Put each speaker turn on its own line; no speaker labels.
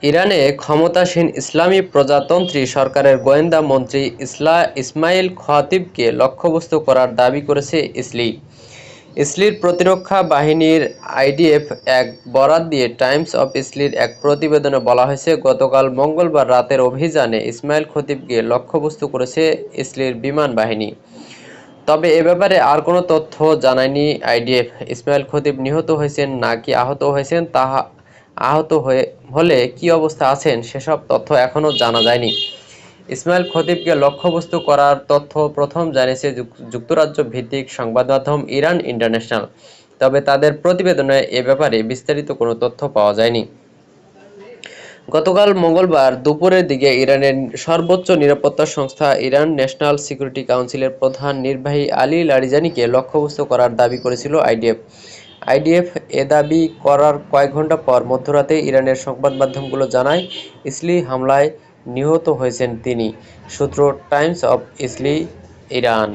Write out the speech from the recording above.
ইরানে ক্ষমতাসীন ইসলামী প্রজাতন্ত্রী সরকারের গোয়েন্দা মন্ত্রী ইসমাইল খতিবকে লক্ষ্যবস্তু করার দাবি করেছে ইসলি। ইসলির প্রতিরক্ষা বাহিনীর আইডিএফ এক বরাত দিয়ে টাইমস অফ ইসলির এক প্রতিবেদনে বলা হয়েছে, গতকাল মঙ্গলবার রাতের অভিযানে ইসমাইল খতিবকে লক্ষ্যবস্তু করেছে ইসলির বিমান বাহিনী। তবে এ ব্যাপারে আর কোনো তথ্য জানায়নি আইডিএফ। ইসমাইল খতিব নিহত হয়েছেন নাকি আহত হয়েছেন আহত হলে কী অবস্থা আছেন সেসব তথ্য এখনও জানা যায়নি। ইসমাইল খতিবকে লক্ষ্যবস্তু করার তথ্য প্রথম জানিয়েছে যুক্তরাজ্য ভিত্তিক সংবাদ মাধ্যম ইরান ইন্টারন্যাশনাল। তবে তাদের প্রতিবেদনে এ ব্যাপারে বিস্তারিত কোনো তথ্য পাওয়া যায়নি। গতকাল মঙ্গলবার দুপুরের দিকে ইরানের সর্বোচ্চ নিরাপত্তা সংস্থা ইরান ন্যাশনাল সিকিউরিটি কাউন্সিলের প্রধান নির্বাহী আলী লারিজানিকে লক্ষ্যবস্তু করার দাবি করেছিল আইডিএফ। এ দাবি করার কয়েক ঘণ্টা পর মধ্যরাতে ইরানের সংবাদ মাধ্যমগুলো জানায়, ইসলি হামলায় নিহত হয়েছেন তিনি। সূত্র টাইমস অফ ইসলি, ইরান।